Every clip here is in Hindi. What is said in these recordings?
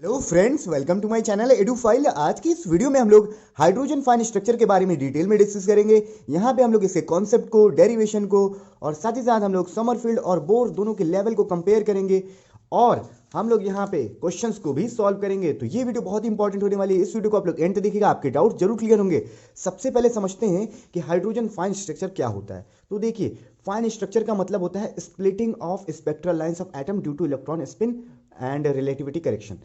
Hello friends, welcome to my channel Edufile. आज की इस वीडियो में हम लोग हाइड्रोजन फाइन स्ट्रक्चर के बारे में डिटेल में डिस्कस करेंगे। यहाँ पे हम लोग इसके कॉन्सेप्ट को, डेरिवेशन को और साथ ही साथ हम लोग समरफील्ड और बोर दोनों के लेवल को कंपेयर करेंगे और हम लोग यहाँ पे क्वेश्चंस को भी सॉल्व करेंगे। तो ये वीडियो बहुत इंपॉर्टेंट होने वाली है। इस वीडियो को आप लोग एंड तक देखिएगा, आपके डाउट जरूर क्लियर होंगे। सबसे पहले समझते हैं कि हाइड्रोजन फाइन स्ट्रक्चर क्या होता है। तो देखिए, फाइन स्ट्रक्चर का मतलब होता है splitting of spectral lines of atom due two electron spin and relativity correction.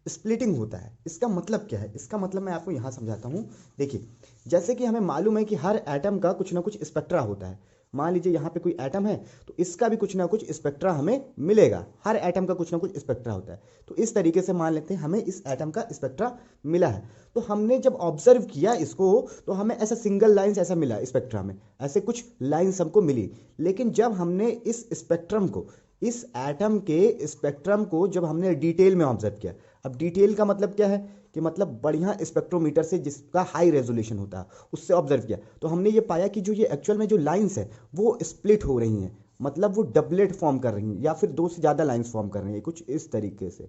Splitting होता है, इसका मतलब क्या है? इसका मतलब मैं आपको यहां समझाता हूं। देखिए, जैसे कि हमें मालूम है कि हर एटम का कुछ ना कुछ स्पेक्ट्रा होता है। मान लीजिए यहाँ पे कोई एटम है तो इसका भी कुछ ना कुछ स्पेक्ट्रा हमें मिलेगा। हर एटम का कुछ ना कुछ स्पेक्ट्रा होता है। तो इस तरीके से मान लेते हैं हमें इस एटम का स्पेक्ट्रा मिला है। तो हमने जब ऑब्जर्व किया इसको तो हमें ऐसा सिंगल लाइंस ऐसा मिला स्पेक्ट्रा में, ऐसे कुछ लाइंस हमको मिली। लेकिन जब हमने इस स्पेक्ट्रम को, इस एटम के स्पेक्ट्रम को जब हमने डिटेल में ऑब्जर्व किया, अब डिटेल का मतलब क्या है कि मतलब बढ़िया स्पेक्ट्रोमीटर से जिसका हाई रेजोल्यूशन होता है उससे ऑब्जर्व किया, तो हमने ये पाया कि जो ये एक्चुअल में जो लाइंस है वो स्प्लिट हो रही हैं। मतलब वो डबलेट फॉर्म कर रही हैं या फिर दो से ज़्यादा लाइंस फॉर्म कर रही हैं, कुछ इस तरीके से,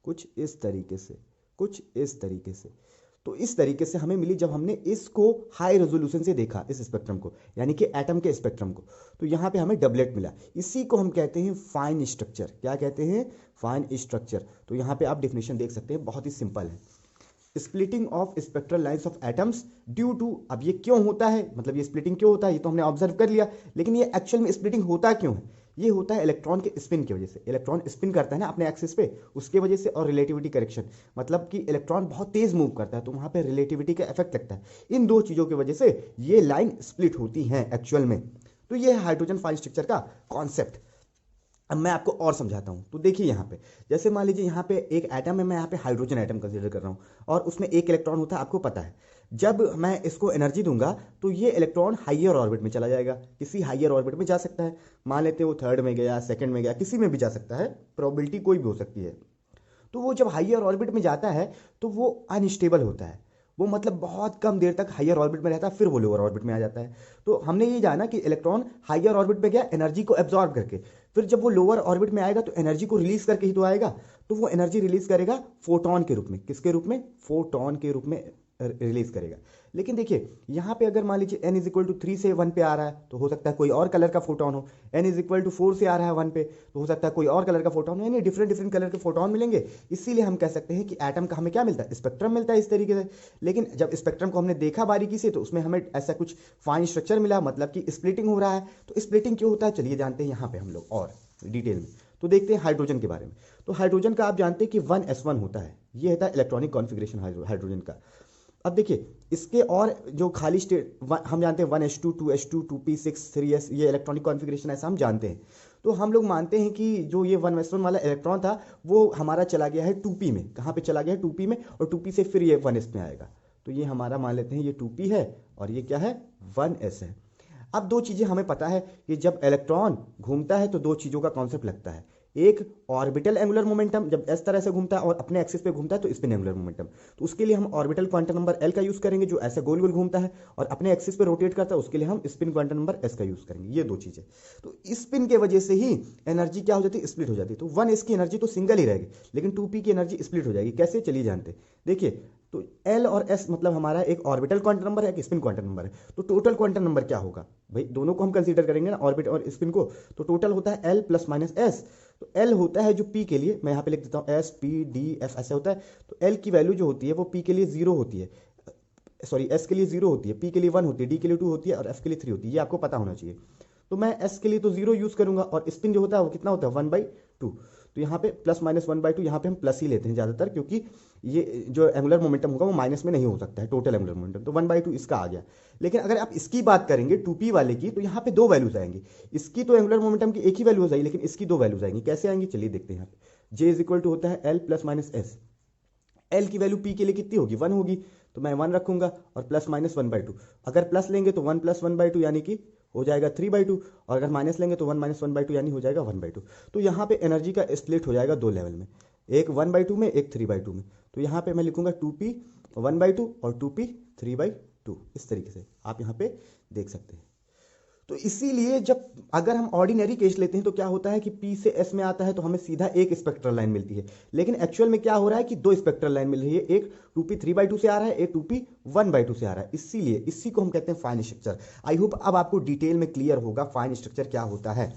कुछ इस तरीके से, कुछ इस तरीके से। तो इस तरीके से हमें मिली जब हमने इसको हाई रेजोल्यूशन से देखा, इस स्पेक्ट्रम को, यानी कि एटम के स्पेक्ट्रम को। तो यहाँ पे हमें डबलेट मिला। इसी को हम कहते हैं फाइन स्ट्रक्चर। क्या कहते हैं? Fine structure. तो यहाँ पे आप डेफिनेशन देख सकते हैं, बहुत ही सिंपल है। Splitting of spectral lines of atoms due to, अब ये क्यों होता है, मतलब ये स्प्लिटिंग क्यों होता है ये तो हमने ऑब्जर्व कर लिया, लेकिन ये एक्चुअल में स्प्लिटिंग होता क्यों है? ये होता है इलेक्ट्रॉन के स्पिन की वजह से। इलेक्ट्रॉन स्पिन करता है ना अपने एक्सिस पे, उसके वजह से, और रिलेटिविटी करेक्शन, मतलब कि इलेक्ट्रॉन बहुत तेज मूव करता है तो वहां पे रिलेटिविटी का इफेक्ट लगता है। इन दो चीजों की वजह से ये लाइन स्प्लिट होती हैं एक्चुअल में। तो ये है हाइड्रोजन फाइन स्ट्रक्चर का कॉन्सेप्ट। अब मैं आपको और समझाता हूं। तो देखिए, यहाँ पे जैसे मान लीजिए यहाँ पे एक एटम है, मैं यहाँ पे हाइड्रोजन एटम कंसीडर कर रहा हूँ और उसमें एक इलेक्ट्रॉन होता है, आपको पता है। जब मैं इसको एनर्जी दूंगा तो ये इलेक्ट्रॉन हाइयर ऑर्बिट में चला जाएगा, किसी हाइयर ऑर्बिट में जा सकता है। मान लेते हैं वो थर्ड में गया, सेकंड में गया, किसी में भी जा सकता है, प्रोबेबिलिटी कोई भी हो सकती है। तो वो जब हाइयर ऑर्बिट में जाता है तो वो अनस्टेबल होता है। वो मतलब बहुत कम देर तक हाइयर ऑर्बिट में रहता है, फिर वो लोअर ऑर्बिट में आ जाता है। तो हमने ये जाना कि इलेक्ट्रॉन हाइयर ऑर्बिट में गया एनर्जी को एब्जॉर्ब करके, फिर जब वो लोअर ऑर्बिट में आएगा तो एनर्जी को रिलीज करके ही तो आएगा। तो वो एनर्जी रिलीज करेगा फोटोन के रूप में। किसके रूप में? फोटोन के रूप में रिलीज करेगा। लेकिन देखिए, यहाँ पे अगर मान लीजिए n इज इक्वल टू 3 से 1 पे आ रहा है तो हो सकता है कोई और कलर का फोटोन हो। n इज इक्वल टू 4 से आ रहा है 1 पे तो हो सकता है कोई और कलर का फोटोन हो। यानी डिफरेंट डिफरेंट कलर के फोटोन मिलेंगे। इसीलिए हम कह सकते हैं कि एटम का हमें क्या मिलता है? स्पेक्ट्रम मिलता है इस तरीके से। लेकिन जब स्पेक्ट्रम को हमने देखा बारीकी से तो उसमें हमें ऐसा कुछ फाइन स्ट्रक्चर मिला, मतलब कि स्प्लिटिंग हो रहा है। तो स्प्लिटिंग क्यों होता है चलिए जानते हैं यहाँ पे हम लोग और डिटेल में। तो देखते हैं हाइड्रोजन के बारे में। तो हाइड्रोजन का आप जानते हैं कि 1s1 होता है। ये होता है इलेक्ट्रॉनिक कॉन्फ़िगरेशन हाइड्रोजन का। अब देखिए, इसके और जो खाली स्टेट हम जानते हैं 1s2 2s2 2p6 3s, ये इलेक्ट्रॉनिक कॉन्फ़िगरेशन ऐसा हम जानते हैं। तो हम लोग मानते हैं कि जो ये 1s1 वाला इलेक्ट्रॉन था वो हमारा चला गया है 2p में। कहाँ पे चला गया है? 2p में। और 2p से फिर ये 1s में आएगा। तो ये हमारा मान लेते हैं ये 2p है और ये क्या है? 1s है। अब दो चीज़ें हमें पता है कि जब इलेक्ट्रॉन घूमता है तो दो चीज़ों का कॉन्सेप्ट लगता है। एक ऑर्बिटल एंगुलर मोमेंटम, जब इस तरह से घूमता है और अपने एक्सिस पे घूमता है तो स्पिन एंगुलर मोमेंटम। तो उसके लिए हम ऑर्बिटल क्वांटम नंबर एल का यूज़ करेंगे जो ऐसे गोल गोल घूमता है और अपने एक्सिस पे रोटेट करता है, उसके लिए हम स्पिन क्वांटम नंबर एस का यूज़ करेंगे। ये दो चीज़ें। तो स्पिन के वजह से ही एनर्जी क्या हो जाती है? स्प्लिट हो जाती है। तो 1s की एनर्जी तो सिंगल ही रहेगी, लेकिन 2p की एनर्जी स्प्लिट हो जाएगी। कैसे चलिए जानते हैं। देखिए, तो एल और एस मतलब हमारा एक ऑर्बिटल क्वांटम नंबर है, एक स्पिन क्वांटम नंबर है। तो टोटल क्वांटम नंबर क्या होगा भाई? दोनों को हम कंसीडर करेंगे ना, ऑर्बिट और स्पिन को। तो टोटल होता है एल प्लस माइनस एस। तो एल होता है जो पी के लिए, मैं यहाँ पे लिख देता हूँ एस पी डी एफ ऐसा होता है। तो एल की वैल्यू जो होती है वो पी के लिए 0 होती है, सॉरी एस के लिए 0 होती है, पी के लिए 1 होती है, डी के लिए 2 होती है और एफ के लिए 3 होती है। ये आपको पता होना चाहिए। तो मैं एस के लिए तो 0 यूज़ करूंगा और स्पिन जो होता है वो कितना होता है? 1/2। तो यहाँ पे प्लस माइनस 1/2, यहाँ पे हम प्लस ही लेते हैं ज़्यादातर, क्योंकि ये जो एंगुलर मोमेंटम होगा वो माइनस में नहीं हो सकता है, टोटल एंगुलर मोमेंटम। तो 1/2 इसका आ गया। लेकिन अगर आप इसकी बात करेंगे 2p वाले की, तो यहाँ पे दो वैल्यूज आएंगी। इसकी तो एंगुलर मोमेंटम की एक ही वैल्यू आएगी, लेकिन इसकी दो वैल्यूज आएंगी। कैसे आएंगी चलिए देखते हैं। यहाँ पे जे इज इक्वल टू होता है L plus minus S. L की वैल्यू पी के लिए कितनी होगी? 1 होगी। तो मैं 1 रखूंगा और प्लस माइनस 1/2। अगर प्लस लेंगे तो 1 प्लस 1/2 यानी कि हो जाएगा 3/2, और अगर माइनस लेंगे तो 1 माइनस 1/2 यानी हो जाएगा 1/2। तो यहाँ पे एनर्जी का स्प्लिट हो जाएगा दो लेवल में, एक 1/2 में, एक 3/2 में। तो यहाँ पे मैं लिखूंगा 2p 1/2 और 2p 3/2। इस तरीके से आप यहाँ पे देख सकते हैं। तो इसीलिए जब अगर हम ऑर्डिनरी केस लेते हैं तो क्या होता है कि P से S में आता है तो हमें सीधा एक स्पेक्ट्रल लाइन मिलती है, लेकिन एक्चुअल में क्या हो रहा है कि दो स्पेक्ट्रल लाइन मिल रही है, एक 2p 3/2 से आ रहा है, एक 2p 1/2 से आ रहा है। इसीलिए इसी को हम कहते हैं फाइन स्ट्रक्चर। आई होप अब आपको डिटेल में क्लियर होगा फाइन स्ट्रक्चर क्या होता है,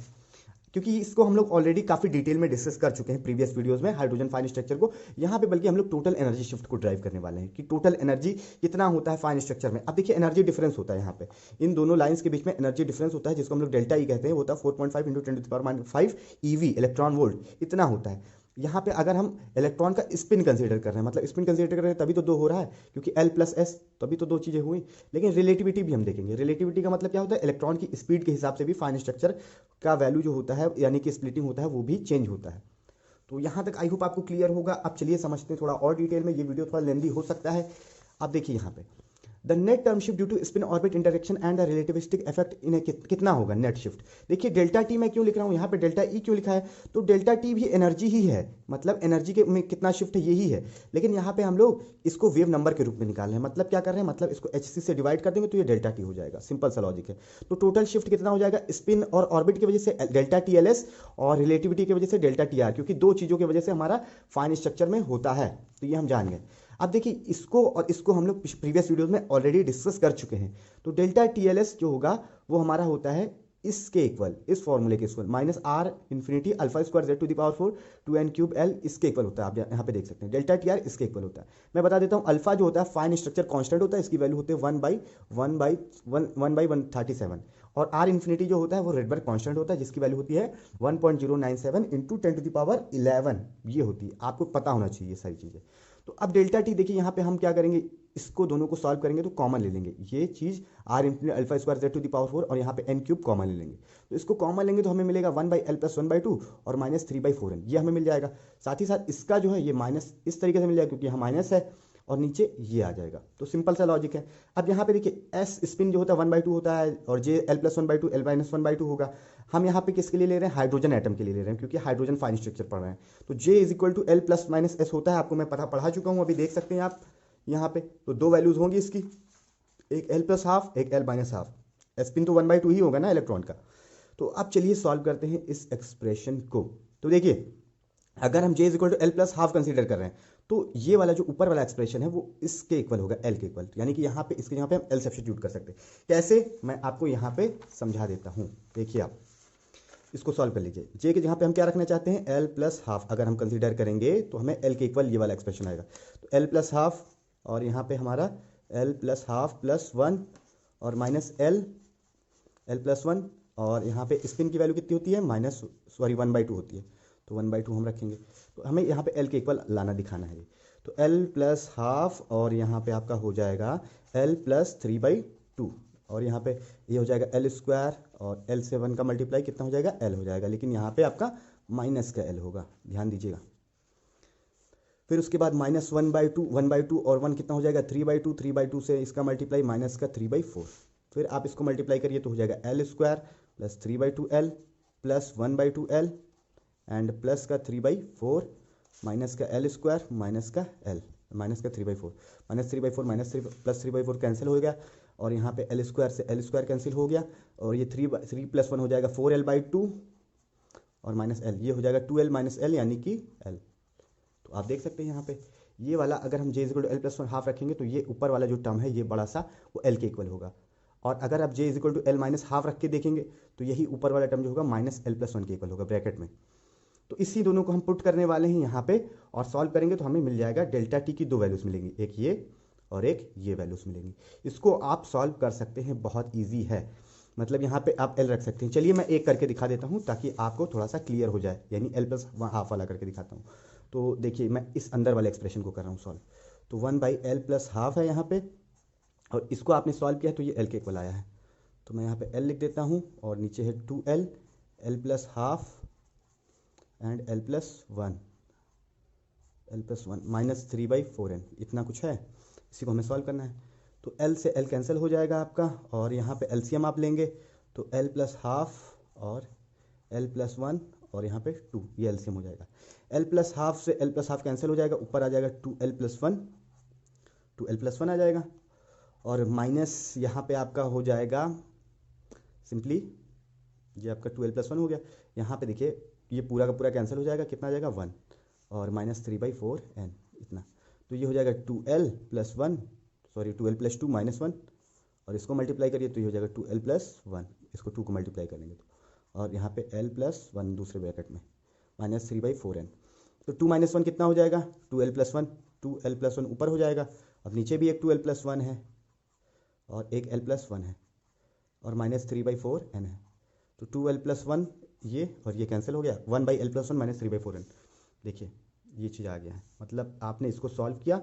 क्योंकि इसको हम लोग ऑलरेडी काफी डिटेल में डिस्कस कर चुके हैं प्रीवियस वीडियोस में हाइड्रोजन फाइन स्ट्रक्चर को। यहाँ पे बल्कि हम लोग टोटल एनर्जी शिफ्ट को ड्राइव करने वाले हैं कि टोटल एनर्जी कितना होता है फाइन स्ट्रक्चर में। अब देखिए एनर्जी डिफरेंस होता है यहाँ पे, इन दोनों लाइंस के बीच में एनर्जी डिफरेंस होता है जिसको हम लोग डेल्टा ई कहते हैं, होता है 4.5 × 10⁻⁵ EV इलेक्ट्रॉन वोल्ट, इतना होता है। यहाँ पे अगर हम इलेक्ट्रॉन का स्पिन कंसीडर कर रहे हैं, मतलब स्पिन कंसीडर कर रहे हैं तभी तो दो हो रहा है, क्योंकि L+S तभी तो दो चीजें हुई। लेकिन रिलेटिविटी भी हम देखेंगे, रिलेटिविटी का मतलब क्या होता है, इलेक्ट्रॉन की स्पीड के हिसाब से भी फाइन स्ट्रक्चर का वैल्यू जो होता है यानी कि स्प्लिटिंग होता है वो भी चेंज होता है। तो यहाँ तक आई होप आपको क्लियर होगा। अब चलिए समझते हैं थोड़ा और डिटेल में, ये वीडियो थोड़ा लेंदी हो सकता है। अब देखिए यहाँ पे the net term shift due to spin orbit interaction and the relativistic effect in कितना होगा नेट शिफ्ट। देखिए डेल्टा टी मैं क्यों लिख रहा हूँ यहाँ पे, डेल्टा ई क्यों लिखा है, तो डेल्टा टी भी एनर्जी ही है, मतलब एनर्जी के में कितना शिफ्ट है यही है, लेकिन यहाँ पे हम लोग इसको वेव नंबर के रूप में निकाल रहे हैं। मतलब क्या कर रहे हैं, मतलब इसको HC से डिवाइड कर देंगे तो ये डेल्टा टी हो जाएगा, सिंपल सा लॉजिक है। तो टोटल शिफ्ट कितना हो जाएगा, स्पिन और ऑर्बिट की वजह से डेल्टा TLS और रिलेटिविटी की वजह से डेल्टा TR, क्योंकि दो चीजों की वजह से हमारा फाइन स्ट्रक्चर में होता है, तो ये हम जान गए। अब देखिए इसको और इसको हम लोग प्रीवियस वीडियोस में ऑलरेडी डिस्कस कर चुके हैं। तो डेल्टा TLS जो होगा वो हमारा होता है इसके इक्वल, इस फॉर्मूले के equal -R infinity α² Z⁴ 2n³ L इसके इक्वल होता है। आप यहाँ पे देख सकते हैं डेल्टा TR इसके इक्वल होता है। मैं बता देता हूँ अल्फा जो होता है फाइन स्ट्रक्चर कांस्टेंट होता है, इसकी वैल्यू होती है 1/137, और R इंफिनिटी जो होता है वो रेडबर्ग कांस्टेंट होता है जिसकी वैल्यू होती है 1.097 × 10⁻11 ये होती है। आपको पता होना चाहिए ये सारी चीज़ें। तो अब डेल्टा टी देखिए यहाँ पे हम क्या करेंगे, इसको दोनों को सॉल्व करेंगे तो कॉमन ले लेंगे, ये चीज़ R इंफिनिटी α² Z⁴ और यहाँ पे n³ कॉमन ले लेंगे। तो इसको कॉमन लेंगे तो हमें मिलेगा 1/L+1/2 और -3/4n, ये हमें मिल जाएगा। साथ ही साथ इसका जो है ये माइनस इस तरीके से मिल जाएगा क्योंकि यहाँ माइनस है, और नीचे ये आ जाएगा। तो सिंपल सा लॉजिक है। अब यहाँ पे देखिए S स्पिन जो होता है 1/2 होता है और J L+1/2 L-1/2 होगा। हम यहाँ पे किसके लिए ले रहे हैं, हाइड्रोजन एटम के लिए ले रहे हैं, क्योंकि हाइड्रोजन फाइन स्ट्रक्चर पढ़ रहे हैं। तो J = L+-S होता है, आपको मैं पढ़ा चुका हूँ, अभी देख सकते हैं आप यहाँ पे। तो दो वैल्यूज होंगी इसकी, एक L+½ एक L-½ स्पिन तो 1/2 ही होगा ना इलेक्ट्रॉन का। तो अब चलिए सॉल्व करते हैं इस एक्सप्रेशन को। तो देखिए अगर हम J = L+½ कंसीडर कर रहे हैं तो ये वाला जो ऊपर वाला एक्सप्रेशन है वो इसके इक्वल होगा, L के इक्वल, यानी कि यहाँ पे इसके यहाँ पे हम L सब्स्टिट्यूट कर सकते हैं। कैसे, मैं आपको यहाँ पे समझा देता हूँ। देखिए आप इसको सॉल्व कर लीजिए। J के यहाँ पे हम क्या रखना चाहते हैं, L+½ अगर हम कंसीडर करेंगे तो हमें L के इक्वल ये वाला एक्सप्रेशन आएगा। तो L+½ और यहाँ पे हमारा L+½ +1 और -L L+1, और यहाँ पे स्पिन की वैल्यू कितनी होती है 1/2 होती है, तो 1/2 हम रखेंगे। तो हमें यहाँ पे L के इक्वल लाना दिखाना है। तो L+½ और यहाँ पे आपका हो जाएगा L+3/2, और यहाँ पे ये हो जाएगा L² और L से 1 का मल्टीप्लाई कितना हो जाएगा, L हो जाएगा, लेकिन यहाँ पे आपका माइनस का L होगा, ध्यान दीजिएगा। फिर उसके बाद -1/2 और 1 कितना हो जाएगा 3/2, 3/2 से इसका मल्टीप्लाई -3/4। फिर आप इसको मल्टीप्लाई करिए तो हो जाएगा L² + 3/2L + 1/2L and plus का 3/4 माइनस का L² माइनस का L माइनस का 3/4 -3/4 + 3/4 कैंसिल हो गया, और यहाँ पे L² से L² कैंसिल हो गया, और ये 3 + 1 हो जाएगा 4L/2 और -L, ये हो जाएगा 2L - L यानी कि L। तो आप देख सकते हैं यहाँ पे ये वाला अगर हम J = L+1² रखेंगे तो ये ऊपर वाला जो टर्म है ये बड़ा सा वो L के इक्वल होगा, और अगर आप J = L-½ रख के देखेंगे तो यही ऊपर वाला टर्म जो होगा -L+1 के इक्वल होगा ब्रैकेट में। तो इसी दोनों को हम पुट करने वाले हैं यहाँ पे और सॉल्व करेंगे तो हमें मिल जाएगा डेल्टा टी की दो वैल्यूज मिलेंगी, एक ये और एक ये वैल्यूज मिलेंगी। इसको आप सॉल्व कर सकते हैं, बहुत ईजी है, मतलब यहाँ पे आप L रख सकते हैं। चलिए मैं एक करके दिखा देता हूँ ताकि आपको थोड़ा सा क्लियर हो जाए, यानी L+½ वाला करके दिखाता हूँ। तो देखिए मैं इस अंदर वाले एक्सप्रेशन को कर रहा हूँ सॉल्व। तो 1/L+½ है यहाँ पे, और इसको आपने सॉल्व किया तो ये L के इक्वल आया है। तो मैं यहाँ पे L लिख देता हूँ और नीचे है 2L L+½ and L+1 -3/4n, इतना कुछ है, इसी को हमें सॉल्व करना है। तो L से L कैंसिल हो जाएगा आपका, और यहाँ पे LCM आप लेंगे तो L+½ और L+1 और यहाँ पे 2, ये LCM हो जाएगा। L+½ से L+½ कैंसिल हो जाएगा, ऊपर आ जाएगा 2L+1 आ जाएगा, और माइनस यहाँ पे आपका हो जाएगा सिंपली ये आपका 2l+1 हो गया। यहाँ पे देखिए ये पूरा का पूरा कैंसिल हो जाएगा, कितना आ जाएगा 1 और -3/4n इतना, तो ये हो जाएगा 2l+1 सॉरी 2l+2 -1 और इसको मल्टीप्लाई करिए तो ये हो जाएगा 2l+1, इसको 2 को मल्टीप्लाई करेंगे तो, और यहाँ पे l+1 दूसरे ब्रैकेट में -3/4n, तो 2 - 1 कितना हो जाएगा 2l+1, 2l+1 ऊपर हो जाएगा, अब नीचे भी एक 2l+1 है और एक l+1 है और -3/4n है, तो 2l+1 ये और ये कैंसिल हो गया, 1/l+1 -3/4n। देखिए ये चीज़ आ गया है, मतलब आपने इसको सॉल्व किया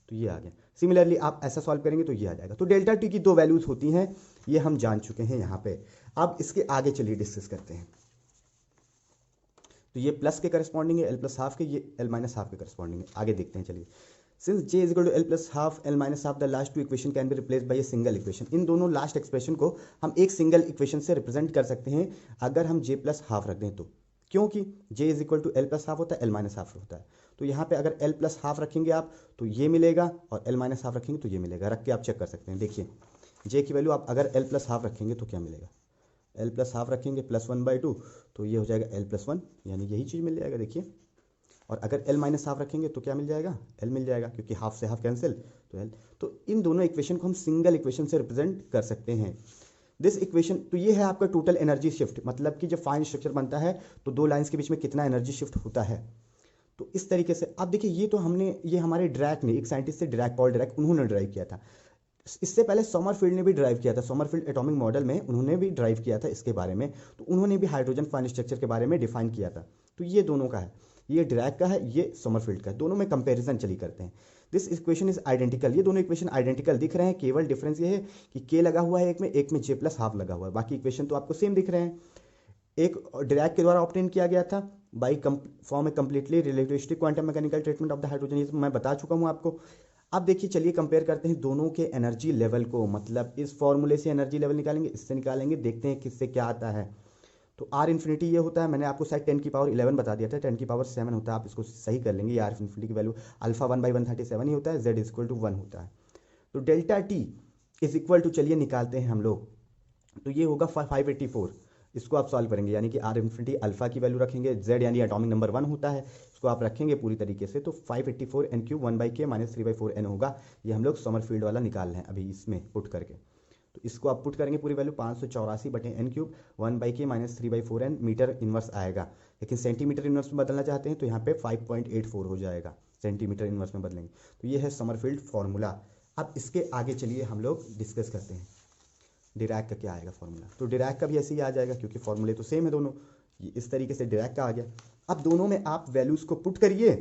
तो ये आ गया। सिमिलरली आप ऐसा सॉल्व करेंगे तो ये आ जाएगा। तो डेल्टा टी की दो वैल्यूज़ होती हैं, ये हम जान चुके हैं यहाँ पे। अब इसके आगे चलिए डिस्कस करते हैं। तो ये प्लस के करस्पॉन्डिंग है, l+½ के, ये l-½ के करस्पॉन्डिंग है। आगे देखते हैं चलिए। Since j is equal to l+½ l-½ the last two equation can be replace by a single equation. इन दोनों लास्ट एक्सप्रेशन को हम एक सिंगल इक्वेशन से रिप्रेजेंट कर सकते हैं अगर हम j+½ रख दें तो, क्योंकि j is equal to l+½ होता है, l-½ होता है। तो यहाँ पे अगर l+½ रखेंगे आप तो ये मिलेगा और l-½ रखेंगे तो ये मिलेगा। रख के आप चेक कर सकते हैं। देखिए j की वैल्यू आप अगर l+½ रखेंगे तो क्या मिलेगा, l+½ रखेंगे +1/2 तो ये हो जाएगा l+1, यानी यही चीज़ मिल जाएगा। देखिए, और अगर l-½ रखेंगे तो क्या मिल जाएगा, l मिल जाएगा, क्योंकि हाफ से हाफ कैंसिल तो l। तो इन दोनों इक्वेशन को हम सिंगल इक्वेशन से रिप्रेजेंट कर सकते हैं। दिस इक्वेशन, तो ये है आपका टोटल एनर्जी शिफ्ट, मतलब कि जब फाइन स्ट्रक्चर बनता है तो दो लाइंस के बीच में कितना एनर्जी शिफ्ट होता है। तो इस तरीके से आप देखिए, ये तो हमने, ये हमारे डिरैक ने, एक साइंटिस्ट से डिरैक, पॉल डिरैक, उन्होंने ड्राइव किया था। इससे पहले समरफील्ड ने भी ड्राइव किया था, समरफील्ड एटॉमिक मॉडल में उन्होंने भी ड्राइव किया था इसके बारे में। तो उन्होंने भी हाइड्रोजन फाइन स्ट्रक्चर के बारे में डिफाइन किया था। तो ये दोनों का है, ये डिरैक का है, ये समरफील्ड का है, दोनों में कंपैरिजन चली करते हैं। दिस इक्वेशन इज आइडेंटिकल, ये दोनों इक्वेशन आइडेंटिकल दिख रहे हैं, केवल डिफरेंस ये है कि के लगा हुआ है एक में j+½ लगा हुआ है, बाकी इक्वेशन तो आपको सेम दिख रहे हैं। एक डिरैक के द्वारा ऑब्टेन किया गया था by form A completely relativistic quantum mechanical treatment of the hydrogen, ये मैं बता चुका हूँ आपको। अब देखिए चलिए कंपेयर करते हैं दोनों के एनर्जी लेवल को, मतलब इस फॉर्मूले से एनर्जी लेवल निकालेंगे, इससे निकालेंगे, देखते हैं किससे क्या आता है। तो R∞ ये होता है, मैंने आपको शायद 10⁻11 बता दिया था, 10⁻7 होता है, आप इसको सही कर लेंगे। ये R∞ की वैल्यू अल्फा 1/137 ही होता है, Z इक्वल टू 1 होता है। तो delta T is equal to, चलिए निकालते हैं हम लोग, तो ये होगा 584। इसको आप सॉल्व करेंगे, यानी कि R∞ अल्फा की वैल्यू रखेंगे, Z यानी एटॉमिक नंबर 1 होता है, इसको आप रखेंगे पूरी तरीके से, तो 584n³ 1/k -3/4n होगा। ये हम लोग समरफील्ड वाला निकाल रहे हैं अभी इसमें पुट करके। तो इसको आप पुट करेंगे पूरी value 584/n³ 1/k -3/4n metre inverse आएगा। लेकिन सेंटीमीटर इनवर्स में बदलना चाहते हैं तो यहाँ पे 5.84 हो जाएगा, सेंटीमीटर इनवर्स में बदलेंगे। तो ये है समरफील्ड फॉर्मूला। अब इसके आगे चलिए हम लोग डिस्कस करते हैं डिरैक का क्या आएगा फॉर्मूला। तो डिरैक का भी ऐसे ही आ जाएगा, क्योंकि फॉर्मूले तो सेम है दोनों। ये इस तरीके से डिरैक का आ गया। अब दोनों में आप वैल्यूज को पुट करिए,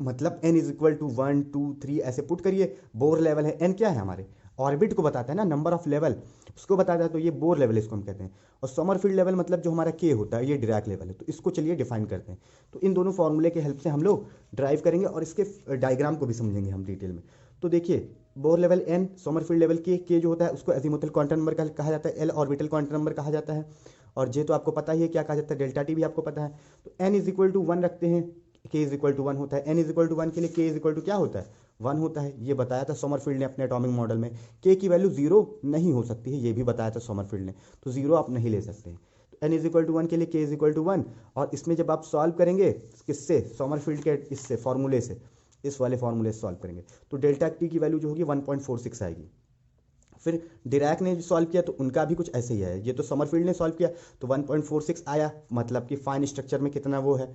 मतलब n इज इक्वल टू 1 2 3 ऐसे पुट करिए। बोर लेवल है, n क्या है हमारे ऑर्बिट को बताता है ना, नंबर ऑफ लेवल उसको बताता है, तो ये बोर लेवल इसको हम कहते हैं। और समरफील्ड लेवल मतलब जो हमारा k होता है, ये डिरैक लेवल है। तो इसको चलिए डिफाइन करते हैं। तो इन दोनों फॉर्मूले के हेल्प से हम लोग ड्राइव करेंगे और इसके डायग्राम को भी समझेंगे हम डिटेल में। तो देखिए Bohr level n, Sommerfeld level k जो होता है उसको एजीमुथल क्वांटम नंबर कहा जाता है, l ऑर्बिटल क्वांटम नंबर कहा जाता है, और j तो आपको पता ही है क्या कहा जाता है, डेल्टा टी भी आपको पता है। तो n इज इक्वल टू 1 रखते हैं, k इज इक्वल टू 1 होता है। n इज इक्वल टू 1 के लिए k इज इक्वल टू क्या होता है, 1 होता है। ये बताया था समरफील्ड ने अपने एटॉमिक मॉडल में। k की वैल्यू 0 नहीं हो सकती है, ये भी बताया था समरफील्ड ने, तो 0 आप नहीं ले सकते हैं। तो n इज इक्वल टू 1 के लिए k इज इक्वल टू 1, और इसमें जब आप सॉल्व करेंगे किससे, समरफील्ड के इससे फॉर्मूले से, इस वाले फॉर्मूले से सॉल्व करेंगे तो डेल्टा टी की वैल्यू जो होगी 1.46 आएगी। फिर डिरैक ने सॉल्व किया तो उनका भी कुछ ऐसे ही है। ये तो समरफील्ड ने सॉल्व किया तो 1.46 आया, मतलब कि फाइन स्ट्रक्चर में कितना वो है।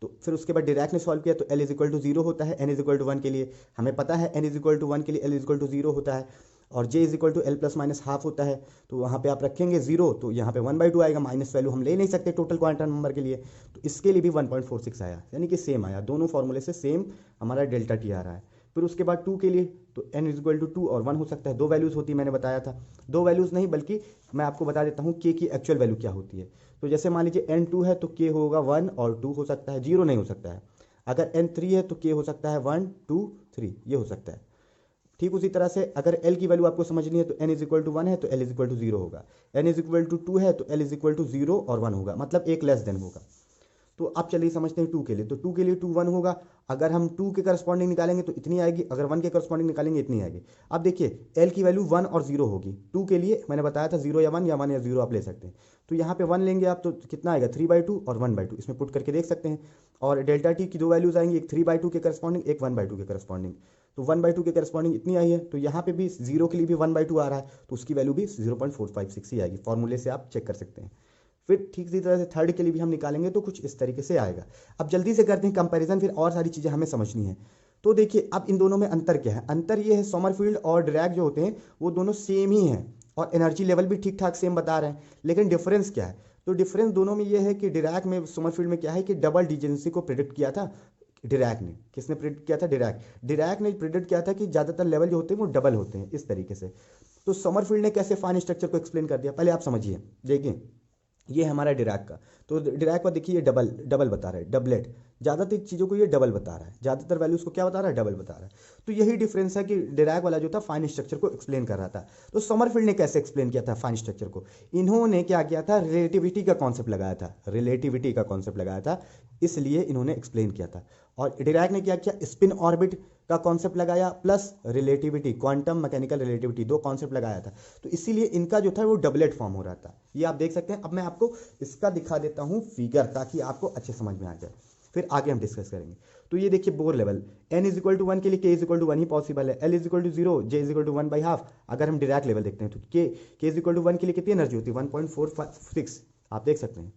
तो फिर उसके बाद डिरैक ने सॉल्व किया तो l इज इक्वल टू 0 होता है, n इज इक्वल टू 1 के लिए हमें पता है, n इज इक्वल टू 1 के लिए l इज इक्वल टू 0 होता है, और j is equal to l plus minus half होता है। तो वहाँ पे आप रखेंगे 0, तो यहाँ पे 1/2 आएगा, माइनस वैल्यू हम ले नहीं सकते टोटल क्वांटम नंबर के लिए, तो इसके लिए भी 1.46 आया, यानी कि सेम आया। दोनों फॉर्मूले से सेम हमारा डेल्टा टी आ रहा है। फिर उसके बाद 2 के लिए तो n इज इक्वल टू 2 और 1 हो सकता है, दो वैल्यूज़ होती है, मैंने बताया था। दो वैल्यूज़ नहीं बल्कि मैं आपको बता देता हूँ k की एक्चुअल वैल्यू क्या होती है। तो जैसे मान लीजिए n 2 है तो k होगा 1 और 2 हो सकता है, 0 नहीं हो सकता है। अगर n 3 है तो k हो सकता है 1 2 3, ये हो सकता है। ठीक उसी तरह से अगर l की वैल्यू आपको समझनी है तो n इज इक्वल टू 1 है तो l इज इक्वल टू 0 होगा, n इज इक्वल टू 2 है तो l इज इक्वल टू 0 और 1 होगा, मतलब एक लेस देन होगा। तो अब चलिए समझते हैं 2 के लिए। तो 2 के लिए 2 1 होगा, अगर हम 2 के करस्पॉन्डिंग निकालेंगे तो इतनी आएगी, अगर 1 के करस्पॉन्डिंग निकालेंगे इतनी आएगी। अब देखिए एल की वैल्यू 1 और 0 होगी। 2 के लिए मैंने बताया था 0 या 1 या 1 या 0 आप ले सकते हैं। तो यहाँ पे 1 लेंगे आप तो कितना आएगा 3/2 और 1/2, इसमें पुट करके देख सकते हैं। और डेल्टा टी की दो वैल्यूज आएंगी, एक 3/2 के करस्पॉन्डिंग, एक 1/2 के करस्पॉन्डिंग। तो 1/2 के करस्पॉन्डिंग इतनी आई है, तो यहाँ पे भी 0 के लिए भी 1/2 आ रहा है, तो उसकी वैल्यू भी 0.456 ही आएगी। फॉर्मूले से आप चेक कर सकते हैं। फिर ठीक इसी तरह से थर्ड के लिए भी हम निकालेंगे तो कुछ इस तरीके से आएगा। अब जल्दी से करते हैं कंपैरिजन, फिर और सारी चीज़ें हमें समझनी है। तो देखिए अब इन दोनों में अंतर क्या है। अंतर ये है समरफील्ड और डिरैक जो होते हैं वो दोनों सेम ही हैं और एनर्जी लेवल भी ठीक ठाक सेम बता रहे हैं, लेकिन डिफरेंस क्या है। तो डिफरेंस दोनों में ये है कि डिरैक में समरफील्ड में क्या है कि डबल डिजेंसी को प्रिडिक्ट किया था डिरैक ने। किसने प्रिडिक्ट किया था? डिरैक ने प्रिडिक्ट किया था कि ज़्यादातर लेवल जो होते हैं वो डबल होते हैं इस तरीके से। तो समरफील्ड ने कैसे फाइन स्ट्रक्चर को एक्सप्लेन कर दिया, पहले आप समझिए। देखिए ये हमारा डिरैक का, तो डिरैक का देखिए ये डबल बता रहा है, डबलेट। ज़्यादातर चीज़ों को ये डबल बता रहा है, ज़्यादातर वैल्यूज़ को क्या बता रहा है? डबल बता रहा है। तो यही डिफरेंस है कि डिरैक वाला जो था फाइन स्ट्रक्चर को एक्सप्लेन कर रहा था। तो समरफील्ड ने कैसे एक्सप्लेन किया था फाइन स्ट्रक्चर को? इन्होंने क्या किया था? रिलेटिविटी का कॉन्सेप्ट लगाया था, रिलेटिविटी का कॉन्सेप्ट लगाया था, इसलिए इन्होंने एक्सप्लेन किया था। और डिरैक ने क्या किया? स्पिन ऑर्बिट का कॉन्सेप्ट लगाया plus relativity, quantum mechanical relativity, दो कॉन्सेप्ट लगाया था। तो इसीलिए इनका जो था वो डबलेट फॉर्म हो रहा था। ये आप देख सकते हैं। अब मैं आपको इसका दिखा देता हूँ फिगर, ताकि आपको अच्छे समझ में आ जाए, फिर आगे हम डिस्कस करेंगे। तो ये देखिए बोर लेवल, n = 1 के लिए k = 1 ही पॉसिबल है, l = 0, j = 1/2। अगर हम डिरैक लेवल देखते हैं तो k = 1 के लिए कितनी एनर्जी होती है? 1.46, आप देख सकते हैं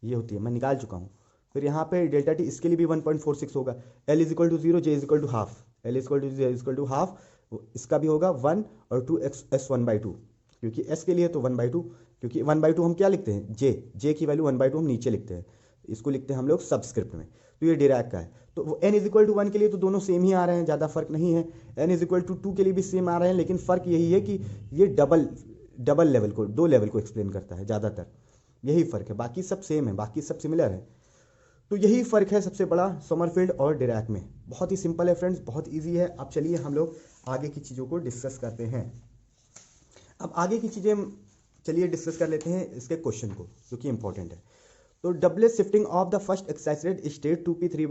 ये होती है, मैं निकाल चुका हूँ। फिर यहाँ पे डेल्टा टी इसके लिए भी 1.46 होगा, l = 0, j = 1/2, l = 1/2, इसका भी होगा 1 और 2 s 1/2, क्योंकि s के लिए तो 1/2, क्योंकि 1/2 हम क्या लिखते हैं? j की वैल्यू 1/2 हम नीचे लिखते हैं, इसको लिखते हैं हम लोग सबस्क्रिप्ट में। तो ये डिरैक का है। तो n = 1 के लिए तो दोनों सेम ही आ रहे हैं, ज़्यादा फर्क नहीं है। n = 2 के लिए भी सेम आ रहे हैं, लेकिन फ़र्क यही है कि ये डबल लेवल को, दो लेवल को एक्सप्लेन करता है ज़्यादातर, यही फ़र्क है। बाकी सब सेम है, बाकी सब सिमिलर है। तो यही फ़र्क है सबसे बड़ा समरफील्ड और डिरैक में। बहुत ही सिंपल है फ्रेंड्स, बहुत इजी है। अब चलिए हम लोग आगे की चीज़ों को डिस्कस करते हैं। अब आगे की चीज़ें चलिए डिस्कस कर लेते हैं इसके क्वेश्चन को, जो कि इंपॉर्टेंट है। तो doublet shifting of the first excited state 2p3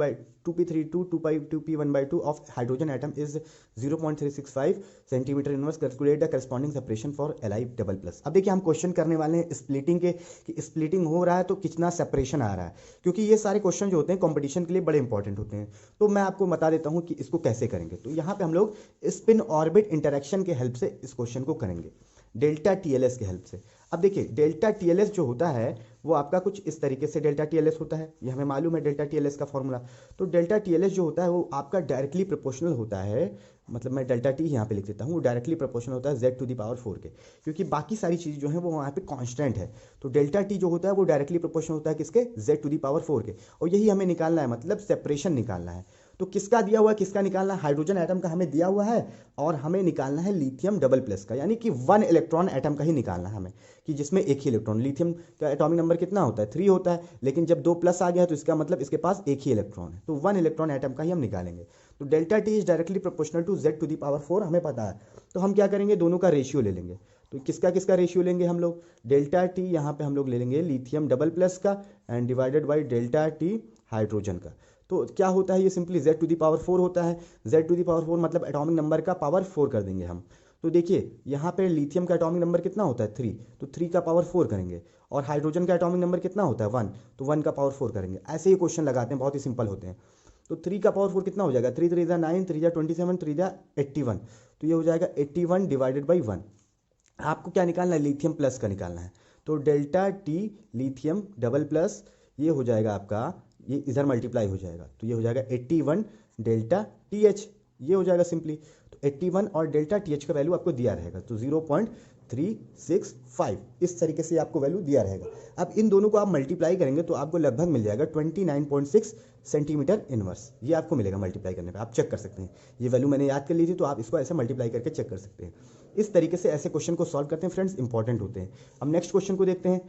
2p1/2 of hydrogen atom is 0.365 centimetre inverse. Calculate the corresponding separation for Li++। अब देखिए हम क्वेश्चन करने वाले हैं स्प्लिटिंग के, कि स्प्लिटिंग हो रहा है तो कितना सेपरेशन आ रहा है, क्योंकि ये सारे क्वेश्चन जो होते हैं कंपटीशन के लिए बड़े इंपॉर्टेंट होते हैं। तो मैं आपको बता देता हूँ कि इसको कैसे करेंगे। तो यहाँ पे हम लोग स्पिन ऑर्बिट इंटरेक्शन के हेल्प से इस क्वेश्चन को करेंगे, डेल्टा TLS के हेल्प से। अब देखिए डेल्टा TLS जो होता है वो आपका कुछ इस तरीके से डेल्टा TLS होता है, ये हमें मालूम है डेल्टा TLS का फॉर्मूला। तो डेल्टा TLS जो होता है वो आपका डायरेक्टली प्रोपोर्शनल होता है, मतलब मैं डेल्टा T यहाँ पे लिख देता हूँ, वो डायरेक्टली प्रोपोर्शनल होता है Z⁴ के, क्योंकि बाकी सारी चीज़ जो है वो वहाँ पे कांस्टेंट है। तो डेल्टा T जो होता है वो डायरेक्टली प्रोपोर्शनल होता है किसके? Z⁴ के। और यही हमें निकालना है, मतलब सेपरेशन निकालना है। तो किसका दिया हुआ है, किसका निकालना है? हाइड्रोजन एटम का हमें दिया हुआ है, और हमें निकालना है लिथियम डबल+ का, यानी कि 1 इलेक्ट्रॉन एटम का ही निकालना है हमें, कि जिसमें एक ही इलेक्ट्रॉन। लिथियम का एटॉमिक नंबर कितना होता है? 3 होता है, लेकिन जब 2+ आ गया तो इसका मतलब इसके पास एक ही इलेक्ट्रॉन है, तो 1 इलेक्ट्रॉन एटम का ही हम निकालेंगे। तो delta T is directly proportional to Z⁴ हमें पता है। तो हम क्या करेंगे? दोनों का रेशियो ले लेंगे। तो किसका किसका रेशियो लेंगे हम लोग? डेल्टा T यहाँ पे हम लोग ले लेंगे लिथियम डबल+ का, and divided by delta T hydrogen का। तो क्या होता है? ये सिंपली Z⁴ होता है। Z⁴ मतलब एटॉमिक नंबर का पावर 4 कर देंगे हम। तो देखिए यहाँ पे लिथियम का एटॉमिक नंबर कितना होता है? 3, तो 3 का पावर 4 करेंगे। और हाइड्रोजन का एटॉमिक नंबर कितना होता है? 1, तो 1 का पावर 4 करेंगे। ऐसे ही क्वेश्चन लगाते हैं, बहुत ही सिंपल होते हैं। तो 3 का पावर 4 कितना हो जाएगा? 3 3 9, 3 27, 3 81, तो ये हो जाएगा 81 डिवाइडेड बाई 1। आपको क्या निकालना है? लिथियम प्लस का निकालना है। तो डेल्टा T लिथियम डबल+ ये हो जाएगा आपका, ये इधर मल्टीप्लाई हो जाएगा, तो ये हो जाएगा 81 डेल्टा TH, ये हो जाएगा सिंपली। तो 81 और डेल्टा TH का वैल्यू आपको दिया रहेगा, तो 0.365 इस तरीके से आपको वैल्यू दिया रहेगा। अब इन दोनों को आप मल्टीप्लाई करेंगे तो आपको लगभग मिल जाएगा 29.6 सेंटीमीटर इनवर्स, ये आपको मिलेगा मल्टीप्लाई करने पे। आप चेक कर सकते हैं, ये वैल्यू मैंने याद कर ली थी, तो आप इसको ऐसे मल्टीप्लाई करके चेक कर सकते हैं। इस तरीके से ऐसे क्वेश्चन को सॉल्व करते हैं फ्रेंड्स, इंपॉर्टेंट होते हैं। अब नेक्स्ट क्वेश्चन को देखते हैं।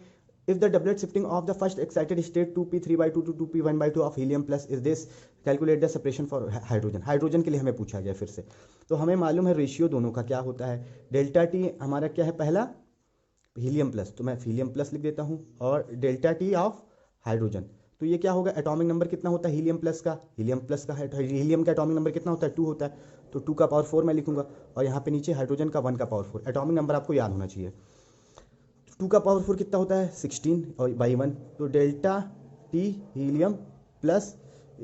If the doublet shifting of the first excited state 2p3/2 to 2p1/2 of helium+ is this, calculate the separation for hydrogen। Hydrogen के लिए हमें पूछा गया फिर से। तो हमें मालूम है रेशियो दोनों का क्या होता है। डेल्टा T हमारा क्या है? पहला हीलियम+, तो मैं हीलियम+ लिख देता हूँ, और डेल्टा T ऑफ हाइड्रोजन, तो ये क्या होगा, एटॉमिक नंबर कितना होता है हीलियम प्लस का है, हीलियम का एटॉमिक नंबर कितना होता है 2 होता है, तो 2 का पावर 4 मैं लिखूंगा, और यहाँ पे नीचे हाइड्रोजन का 1 का पावर 4, एटॉमिक नंबर आपको याद होना चाहिए। 2 का पावर 4 कितना होता है 16 और बाई 1, तो डेल्टा टी हीलियम प्लस,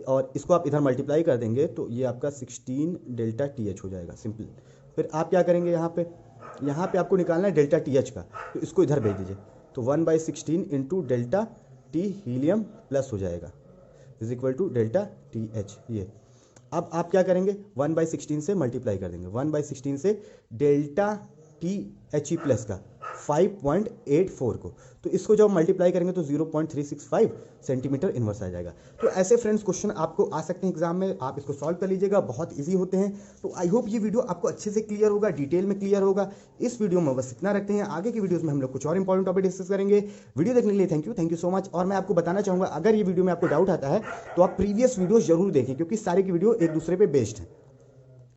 और इसको आप इधर मल्टीप्लाई कर देंगे तो ये आपका 16 डेल्टा टी एच हो जाएगा, सिंपल। फिर आप क्या करेंगे, यहाँ पे आपको निकालना है डेल्टा टी एच का, तो इसको इधर भेज दीजिए, तो 1/16 into delta T helium plus हो जाएगा is equal to delta T H. ये अब आप क्या करेंगे, 1/16 से मल्टीप्लाई कर देंगे, 1/16 से delta T H E plus का 5.84 को, तो इसको जब मल्टीप्लाई करेंगे तो 0.365 सेंटीमीटर इनवर्स आ जाएगा। तो ऐसे फ्रेंड्स क्वेश्चन आपको आ सकते हैं एग्जाम में, आप इसको सॉल्व कर लीजिएगा, बहुत इजी होते हैं। तो आई होप ये वीडियो आपको अच्छे से क्लियर होगा, डिटेल में क्लियर होगा। इस वीडियो में बस इतना रखते हैं, आगे की वीडियोस में हम लोग कुछ और इंपॉर्टेंट टॉपिक डिस्कस करेंगे। वीडियो देखने के लिए थैंक यू सो मच। और मैं आपको बताना चाहूँगा, अगर ये वीडियो में आपको डाउट आता है तो आप प्रीवियस वीडियो जरूर देखें, क्योंकि सारे की वीडियो एक दूसरे पे बेस्ड है।